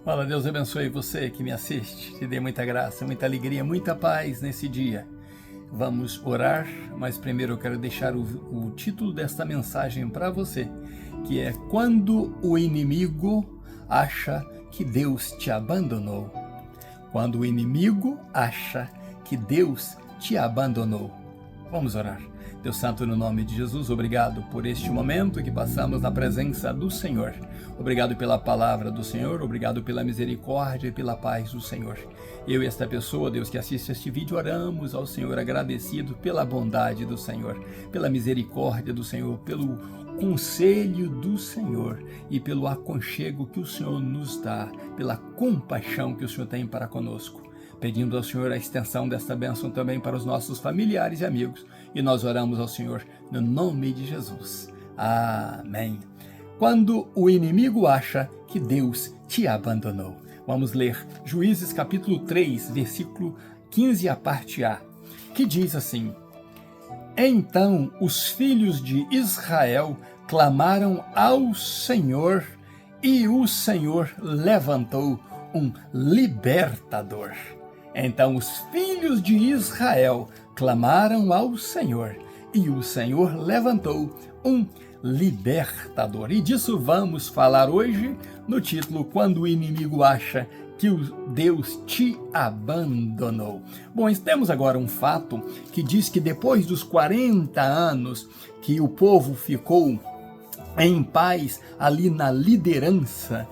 Fala, Deus abençoe você que me assiste, te dê muita graça, muita alegria, muita paz nesse dia. Vamos orar, mas primeiro eu quero deixar o título desta mensagem para você, que é Quando o inimigo acha que Deus te abandonou. Quando o inimigo acha que Deus te abandonou. Vamos orar. Deus Santo, no nome de Jesus, obrigado por este momento que passamos na presença do Senhor. Obrigado pela palavra do Senhor, obrigado pela misericórdia e pela paz do Senhor. Eu e esta pessoa, Deus, que assiste este vídeo, oramos ao Senhor agradecido pela bondade do Senhor, pela misericórdia do Senhor, pelo conselho do Senhor e pelo aconchego que o Senhor nos dá, pela compaixão que o Senhor tem para conosco. Pedindo ao Senhor a extensão desta bênção também para os nossos familiares e amigos. E nós oramos ao Senhor no nome de Jesus. Amém. Quando o inimigo acha que Deus te abandonou. Vamos ler Juízes capítulo 3, versículo 15, a parte A, que diz assim: Então os filhos de Israel clamaram ao Senhor, e o Senhor levantou um libertador. Então os filhos de Israel clamaram ao Senhor, e o Senhor levantou um libertador. E disso vamos falar hoje no título Quando o inimigo acha que Deus te abandonou. Bom, temos agora um fato que diz que depois dos 40 anos que o povo ficou em paz ali na liderança,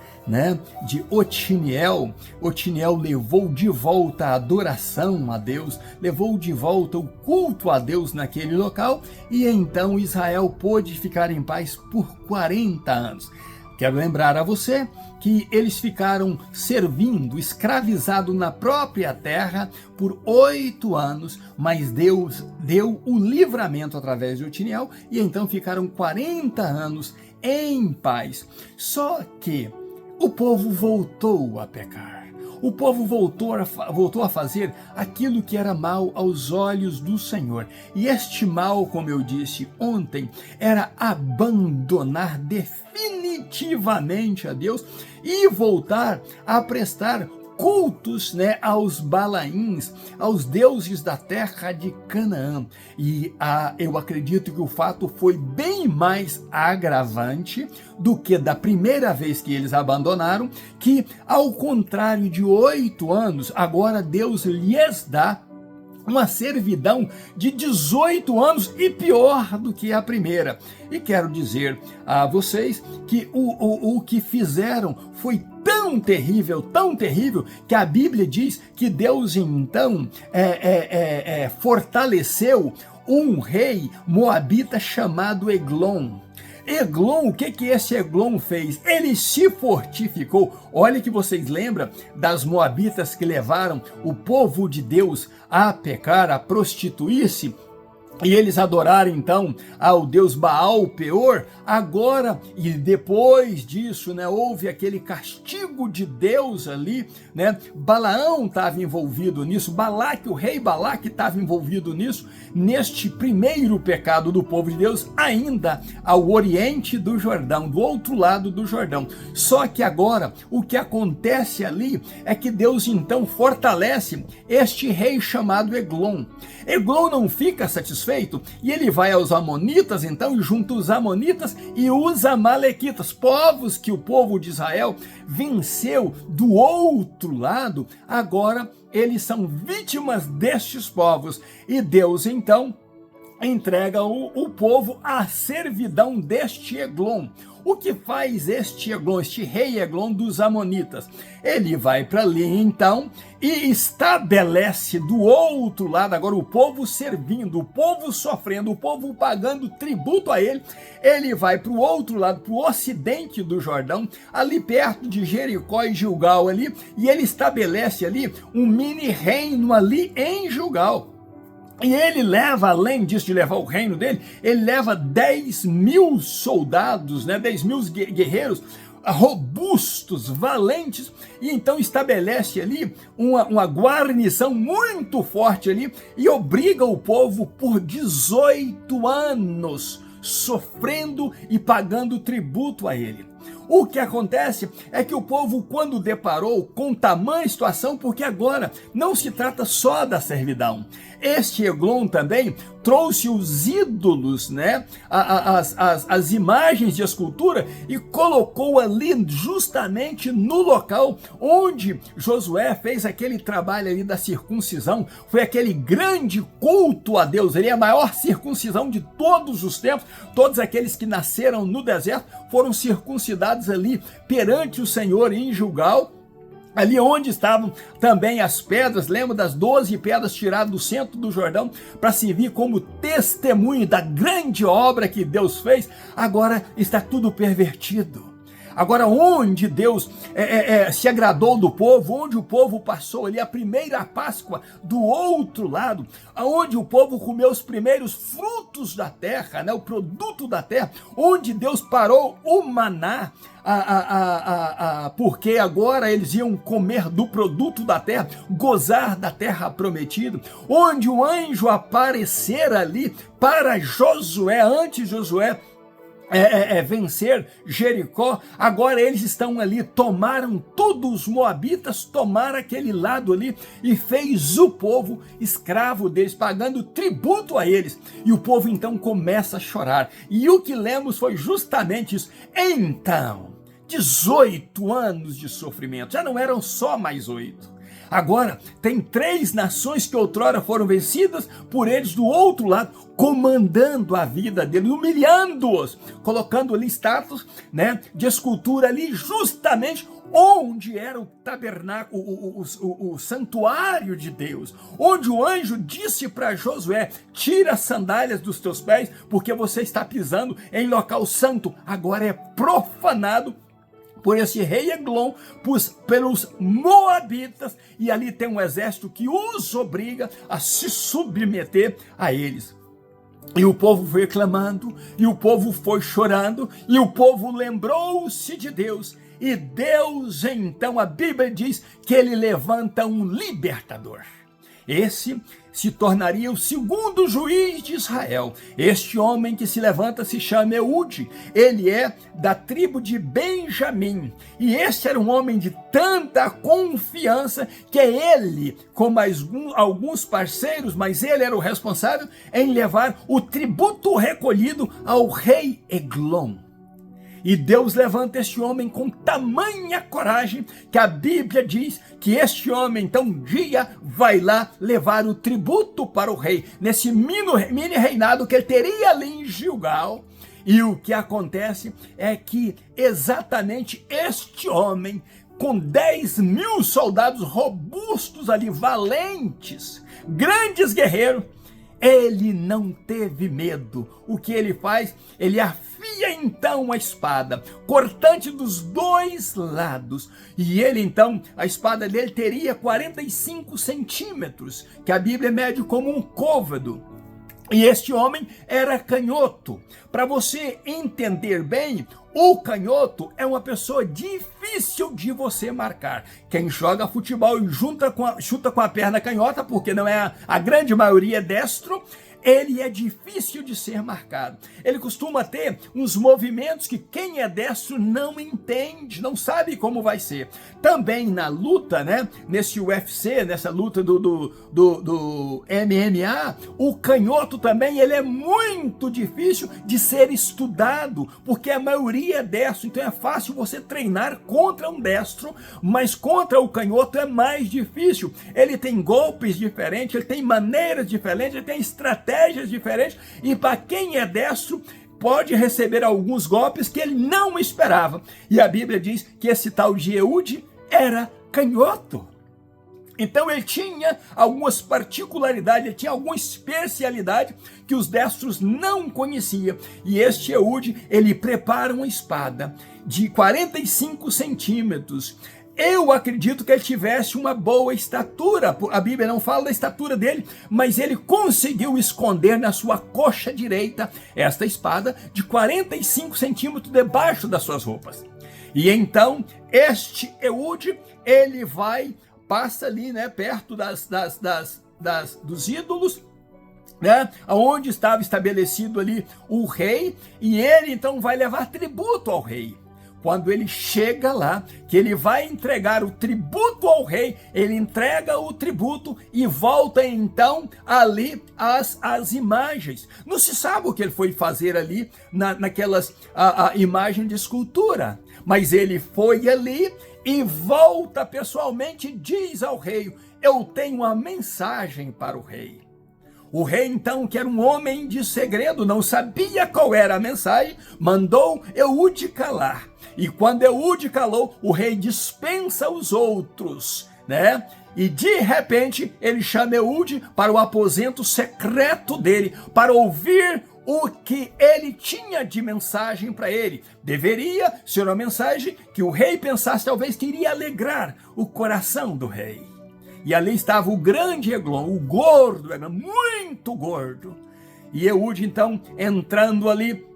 de Otiniel. Otiniel levou de volta a adoração a Deus, levou de volta o culto a Deus naquele local, e então Israel pôde ficar em paz por 40 anos. Quero lembrar a você que eles ficaram servindo, escravizados na própria terra por 8 anos, mas Deus deu o livramento através de Otiniel, e então ficaram 40 anos em paz. Só que o povo voltou a pecar. O povo voltou a fazer aquilo que era mal aos olhos do Senhor. E este mal, como eu disse ontem, era abandonar definitivamente a Deus e voltar a prestar cultos, aos Balaíns, aos deuses da terra de Canaã. E eu acredito que o fato foi bem mais agravante do que da primeira vez que eles abandonaram, que ao contrário de 8 anos, agora Deus lhes dá uma servidão de 18 anos e pior do que a primeira. E quero dizer a vocês que o que fizeram foi tão terrível, que a Bíblia diz que Deus então fortaleceu um rei moabita chamado Eglon. Eglon, o que esse Eglon fez? Ele se fortificou. Olha que vocês lembram das moabitas que levaram o povo de Deus a pecar, a prostituir-se, e eles adoraram então ao deus Baal Peor. Agora, e depois disso, houve aquele castigo de Deus ali, Balaão estava envolvido nisso, Balaque, o rei Balaque estava envolvido nisso, neste primeiro pecado do povo de Deus, ainda ao oriente do Jordão, do outro lado do Jordão. Só que agora, o que acontece ali é que Deus então fortalece este rei chamado Eglon. Eglon não fica satisfeito, e ele vai aos amonitas então, e junta os amonitas e os amalequitas, povos que o povo de Israel venceu do outro lado. Agora eles são vítimas destes povos, e Deus então entrega o povo à servidão deste Eglon. O que faz este Eglon, este rei Eglon dos amonitas? Ele vai para ali então e estabelece do outro lado, agora o povo servindo, o povo sofrendo, o povo pagando tributo a ele. Ele vai para o outro lado, para o ocidente do Jordão, ali perto de Jericó e Gilgal ali, e ele estabelece ali um mini reino ali em Gilgal. E ele leva, além disso de levar o reino dele, ele leva 10.000 soldados, 10.000 guerreiros robustos, valentes, e então estabelece ali uma guarnição muito forte ali, e obriga o povo por 18 anos, sofrendo e pagando tributo a ele. O que acontece é que o povo, quando deparou com tamanha situação, porque agora não se trata só da servidão. Este Eglon também trouxe os ídolos, né? As imagens de escultura e colocou ali justamente no local onde Josué fez aquele trabalho ali da circuncisão. Foi aquele grande culto a Deus. Ele é a maior circuncisão de todos os tempos. Todos aqueles que nasceram no deserto foram circuncidados ali perante o Senhor em Gilgal. Ali onde estavam também as pedras, lembra das 12 pedras tiradas do centro do Jordão para servir como testemunho da grande obra que Deus fez, agora está tudo pervertido. Agora, onde Deus se agradou do povo, onde o povo passou ali a primeira Páscoa do outro lado, onde o povo comeu os primeiros frutos da terra, né, o produto da terra, onde Deus parou o maná, porque agora eles iam comer do produto da terra, gozar da terra prometida, onde o anjo aparecer ali para Josué, antes Josué vencer Jericó. Agora eles estão ali, tomaram todos os moabitas, tomaram aquele lado ali e fez o povo escravo deles, pagando tributo a eles, e o povo então começa a chorar, e o que lemos foi justamente isso. Então, 18 anos de sofrimento, já não eram só mais 8. Agora, tem 3 nações que outrora foram vencidas por eles do outro lado, comandando a vida deles, humilhando-os, colocando ali estátuas, né, de escultura ali, justamente onde era o tabernáculo, o santuário de Deus, onde o anjo disse para Josué: tira as sandálias dos teus pés, porque você está pisando em local santo. Agora é profanado por esse rei Eglon, pelos moabitas, e ali tem um exército que os obriga a se submeter a eles. E o povo foi clamando, e o povo foi chorando, e o povo lembrou-se de Deus, e Deus então, a Bíblia diz que ele levanta um libertador. Esse se tornaria o segundo juiz de Israel. Este homem que se levanta se chama Eude. Ele é da tribo de Benjamim. E este era um homem de tanta confiança que ele, com mais alguns parceiros, mas ele era o responsável em levar o tributo recolhido ao rei Eglon. E Deus levanta este homem com tamanha coragem que a Bíblia diz que este homem, então, um dia vai lá levar o tributo para o rei, nesse mini reinado que ele teria ali em Gilgal. E o que acontece é que exatamente este homem, com 10.000 soldados robustos ali, valentes, grandes guerreiros, ele não teve medo. O que ele faz? Ele afia então a espada, cortante dos 2 lados. E ele então, a espada dele teria 45 centímetros, que a Bíblia mede como um côvado. E este homem era canhoto. Para você entender bem, o canhoto é uma pessoa difícil de você marcar. Quem joga futebol e chuta com a perna canhota, porque não é a grande maioria é destro, ele é difícil de ser marcado. Ele costuma ter uns movimentos que quem é destro não entende, não sabe como vai ser. Também na luta, né, nesse UFC, nessa luta do MMA, o canhoto também ele é muito difícil de ser estudado, porque a maioria é destro, então é fácil você treinar contra um destro, mas contra o canhoto é mais difícil. Ele tem golpes diferentes, ele tem maneiras diferentes, ele tem estratégias diferentes, e para quem é destro pode receber alguns golpes que ele não esperava. E a Bíblia diz que esse tal de Eude era canhoto. Então ele tinha algumas particularidades, ele tinha alguma especialidade que os destros não conheciam. E este Eude, ele prepara uma espada de 45 centímetros. Eu acredito que ele tivesse uma boa estatura. A Bíblia não fala da estatura dele, mas ele conseguiu esconder na sua coxa direita esta espada de 45 centímetros debaixo das suas roupas. E então, este Eude, ele passa ali, né, perto dos ídolos, né, onde estava estabelecido ali o rei, e ele então vai levar tributo ao rei. quando ele chega lá, que ele vai entregar o tributo ao rei, ele entrega o tributo e volta então ali as imagens. Não se sabe o que ele foi fazer ali naquelas imagens de escultura, mas ele foi ali e volta pessoalmente, diz ao rei: eu tenho uma mensagem para o rei. O rei, então, que era um homem de segredo, não sabia qual era a mensagem, mandou Eude calar. E quando Eude calou, o rei dispensa os outros, né? E de repente ele chama Eude para o aposento secreto dele, para ouvir o que ele tinha de mensagem para ele. Deveria ser uma mensagem que o rei pensasse talvez que iria alegrar o coração do rei. E ali estava o grande Eglon, o gordo, era muito gordo. E Eude, então, entrando ali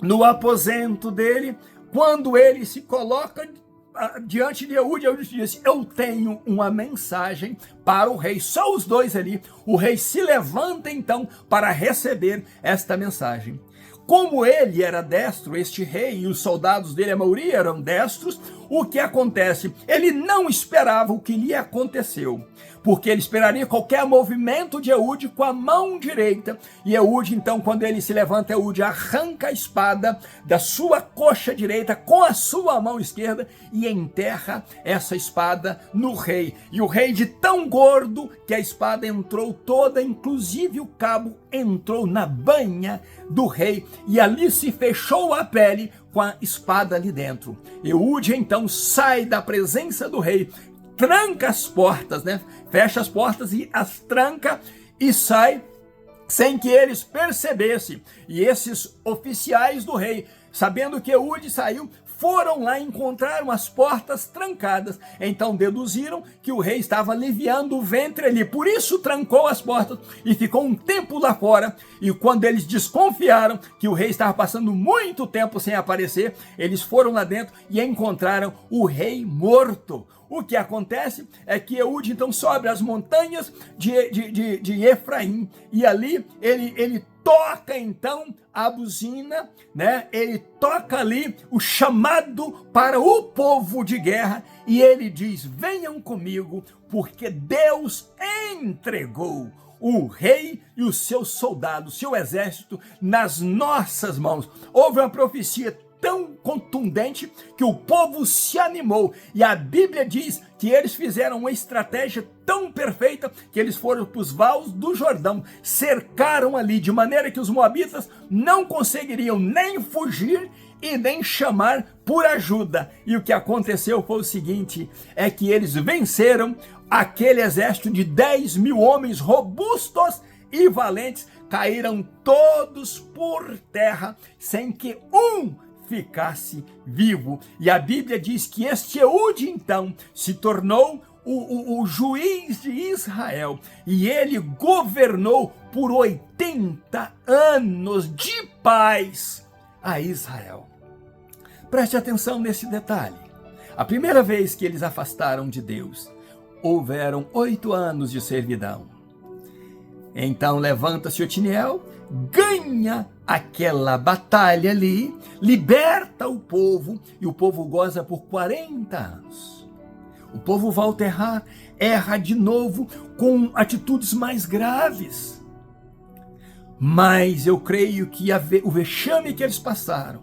no aposento dele, quando ele se coloca diante de Eude, Eude diz: eu tenho uma mensagem para o rei. Só os dois ali. O rei se levanta, então, para receber esta mensagem. Como ele era destro, este rei, e os soldados dele, a maioria eram destros, o que acontece? Ele não esperava o que lhe aconteceu, porque ele esperaria qualquer movimento de Eude com a mão direita, e Eude, então, quando ele se levanta, Eude arranca a espada da sua coxa direita com a sua mão esquerda e enterra essa espada no rei. E o rei, de tão gordo que a espada entrou toda, inclusive o cabo entrou na banha do rei, e ali se fechou a pele com a espada ali dentro. Eude então sai da presença do rei, tranca as portas, né? Fecha as portas e as tranca e sai sem que eles percebessem. E esses oficiais do rei, sabendo que Eude saiu, foram lá e encontraram as portas trancadas. Então deduziram que o rei estava aliviando o ventre ali. Por isso trancou as portas e ficou um tempo lá fora. E quando eles desconfiaram que o rei estava passando muito tempo sem aparecer, eles foram lá dentro e encontraram o rei morto. O que acontece é que Eude então sobe as montanhas de Efraim, e ali ele toca então a buzina, né? Ele toca ali o chamado para o povo de guerra, e ele diz: venham comigo, porque Deus entregou o rei e os seus soldados, seu exército, nas nossas mãos. Houve uma profecia tão contundente que o povo se animou, e a Bíblia diz que eles fizeram uma estratégia tão perfeita que eles foram para os vales do Jordão, cercaram ali, de maneira que os moabitas não conseguiriam nem fugir e nem chamar por ajuda. E o que aconteceu foi o seguinte: é que eles venceram aquele exército de 10.000 homens robustos e valentes, caíram todos por terra sem que um ficasse vivo. E a Bíblia diz que este Eude então se tornou o juiz de Israel, e ele governou por 80 anos de paz a Israel. Preste atenção nesse detalhe. A primeira vez que eles afastaram de Deus, houveram 8 anos de servidão. Então levanta-se Otiniel, ganha aquela batalha ali, liberta o povo, e o povo goza por 40 anos. O povo volta a errar, erra de novo com atitudes mais graves. Mas eu creio que o vexame que eles passaram,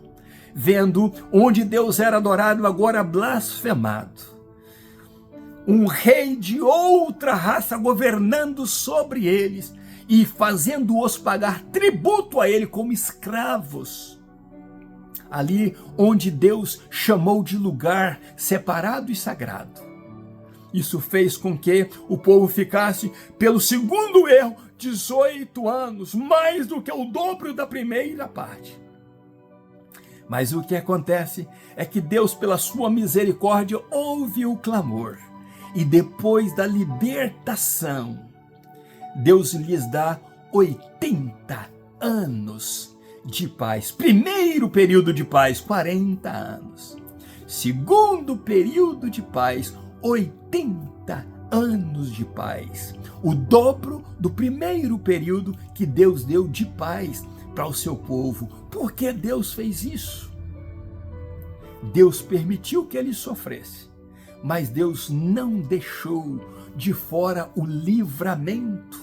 vendo onde Deus era adorado, agora blasfemado, um rei de outra raça governando sobre eles e fazendo-os pagar tributo a ele como escravos, ali onde Deus chamou de lugar separado e sagrado. Isso fez com que o povo ficasse, pelo segundo erro, 18 anos, mais do que o dobro da primeira parte. Mas o que acontece é que Deus, pela sua misericórdia, ouve o clamor, e depois da libertação, Deus lhes dá 80 anos de paz. Primeiro período de paz, 40 anos. Segundo período de paz, 80 anos de paz. O dobro do primeiro período que Deus deu de paz para o seu povo. Por que Deus fez isso? Deus permitiu que ele sofresse, mas Deus não deixou de fora o livramento,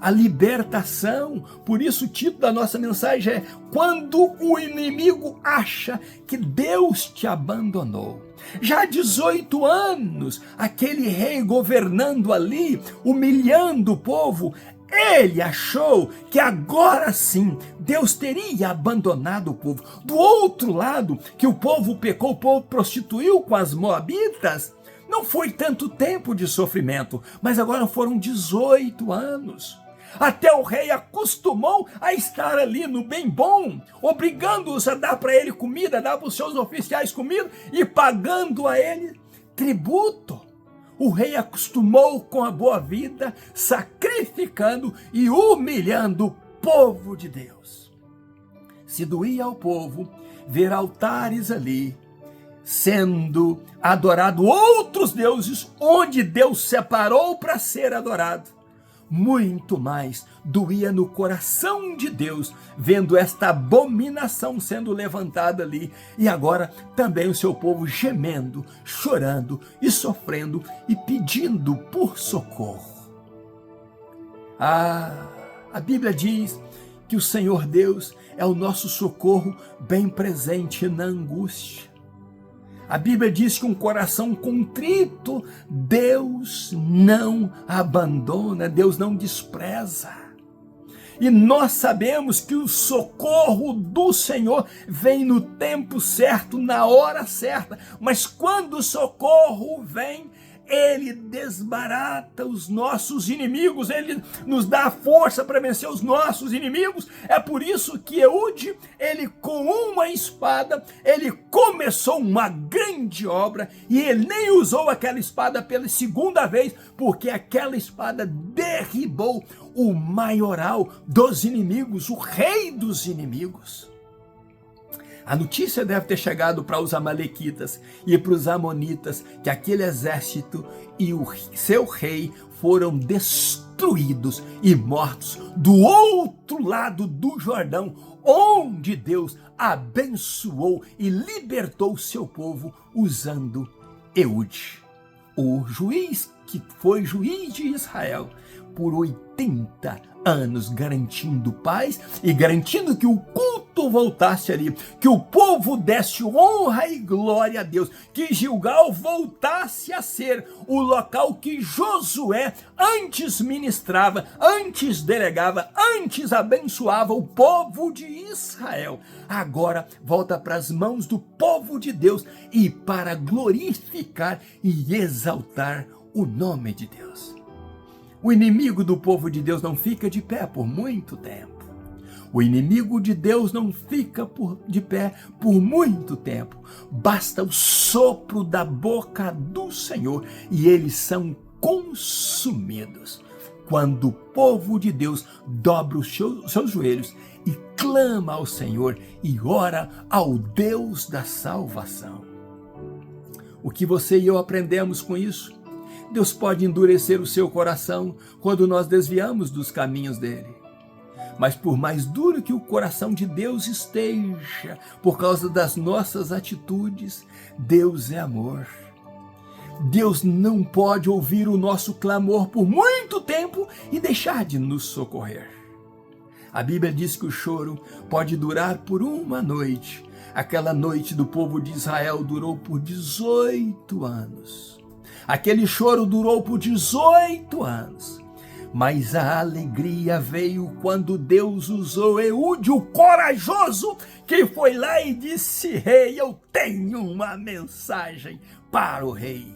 a libertação. Por isso o título da nossa mensagem é: quando o inimigo acha que Deus te abandonou. Já há 18 anos, aquele rei governando ali, humilhando o povo, ele achou que agora sim Deus teria abandonado o povo. Do outro lado, que o povo pecou, o povo prostituiu com as moabitas, não foi tanto tempo de sofrimento, mas agora foram 18 anos. Até o rei acostumou a estar ali no bem bom, obrigando-os a dar para ele comida, dar para os seus oficiais comida e pagando a ele tributo. O rei acostumou com a boa vida, sacrificando e humilhando o povo de Deus. Se doía ao povo ver altares ali, sendo adorado outros deuses, onde Deus separou para ser adorado. Muito mais doía no coração de Deus, vendo esta abominação sendo levantada ali, e agora também o seu povo gemendo, chorando e sofrendo e pedindo por socorro. A Bíblia diz que o Senhor Deus é o nosso socorro bem presente na angústia. A Bíblia diz que um coração contrito, Deus não abandona, Deus não despreza. E nós sabemos que o socorro do Senhor vem no tempo certo, na hora certa. Mas quando o socorro vem, ele desbarata os nossos inimigos, ele nos dá a força para vencer os nossos inimigos. É por isso que Eude, ele com uma espada, ele começou uma grande obra, e ele nem usou aquela espada pela segunda vez, porque aquela espada derribou o maioral dos inimigos, o rei dos inimigos. A notícia deve ter chegado para os amalequitas e para os amonitas que aquele exército e o seu rei foram destruídos e mortos do outro lado do Jordão, onde Deus abençoou e libertou o seu povo usando Eude, o juiz que foi juiz de Israel por 80 anos, garantindo paz e garantindo que o culto voltasse ali, que o povo desse honra e glória a Deus, que Gilgal voltasse a ser o local que Josué antes ministrava, antes delegava, antes abençoava o povo de Israel. Agora volta para as mãos do povo de Deus e para glorificar e exaltar o nome de Deus. O inimigo do povo de Deus não fica de pé por muito tempo. O inimigo de Deus não fica de pé por muito tempo. Basta o sopro da boca do Senhor e eles são consumidos. Quando o povo de Deus dobra os seus joelhos e clama ao Senhor e ora ao Deus da salvação. O que você e eu aprendemos com isso? Deus pode endurecer o seu coração quando nós desviamos dos caminhos dele. Mas por mais duro que o coração de Deus esteja, por causa das nossas atitudes, Deus é amor. Deus não pode ouvir o nosso clamor por muito tempo e deixar de nos socorrer. A Bíblia diz que o choro pode durar por uma noite. Aquela noite do povo de Israel durou por 18 anos. Aquele choro durou por 18 anos. Mas a alegria veio quando Deus usou Eude, o corajoso, que foi lá e disse: rei, eu tenho uma mensagem para o rei.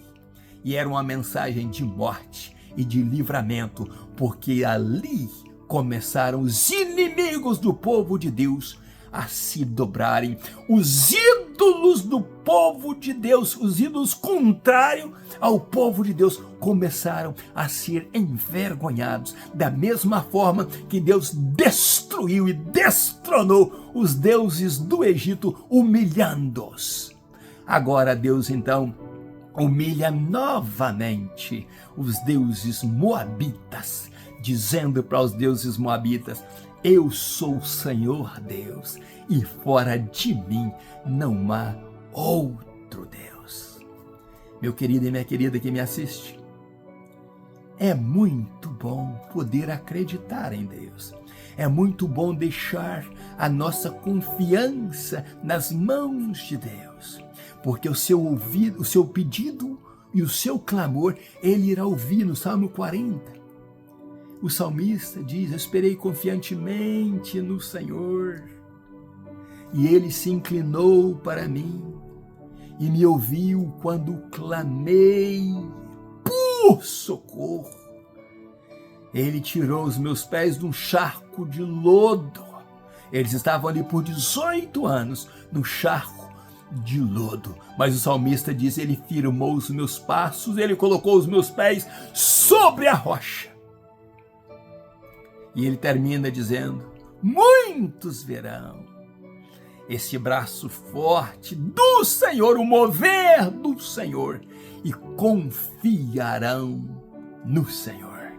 E era uma mensagem de morte e de livramento, porque ali começaram os inimigos do povo de Deus a se dobrarem. Os ídolos do povo de Deus, os ídolos contrários ao povo de Deus, começaram a ser envergonhados, da mesma forma que Deus destruiu e destronou os deuses do Egito, humilhando-os. Agora Deus então humilha novamente os deuses moabitas, dizendo para os deuses moabitas: eu sou o Senhor Deus, e fora de mim não há outro Deus. Meu querido e minha querida que me assiste, é muito bom poder acreditar em Deus. É muito bom deixar a nossa confiança nas mãos de Deus, porque o seu pedido e o seu clamor, Ele irá ouvir. No Salmo 40, o salmista diz: eu esperei confiantemente no Senhor, e Ele se inclinou para mim e me ouviu quando clamei por socorro. Ele tirou os meus pés de um charco de lodo. Eles estavam ali por 18 anos, no charco de lodo. Mas o salmista diz: ele firmou os meus passos, ele colocou os meus pés sobre a rocha. E ele termina dizendo: muitos verão esse braço forte do Senhor, o mover do Senhor, e confiarão no Senhor.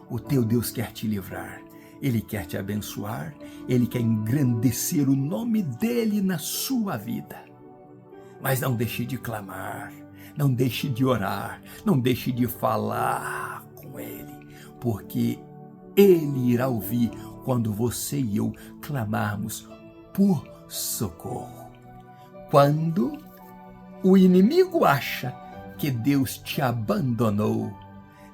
O teu Deus quer te livrar, Ele quer te abençoar, Ele quer engrandecer o nome dEle na sua vida. Mas não deixe de clamar, não deixe de orar, não deixe de falar com Ele, porque Ele irá ouvir quando você e eu clamarmos por socorro. Quando o inimigo acha que Deus te abandonou,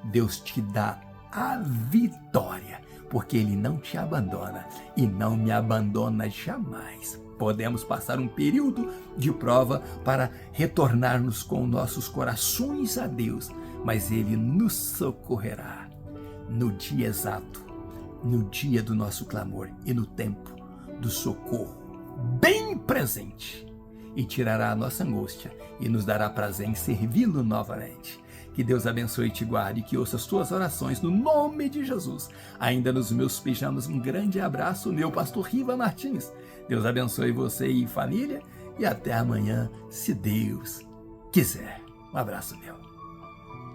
Deus te dá a vitória, porque Ele não te abandona e não me abandona jamais. Podemos passar um período de prova para retornarmos com nossos corações a Deus, mas Ele nos socorrerá no dia exato, no dia do nosso clamor e no tempo do socorro bem presente, e tirará a nossa angústia e nos dará prazer em servi-lo novamente. Que Deus abençoe e te guarde, que ouça as tuas orações no nome de Jesus. Ainda nos meus pijamas, um grande abraço, meu pastor Riva Martins. Deus abençoe você e família, e até amanhã, se Deus quiser. Um abraço meu.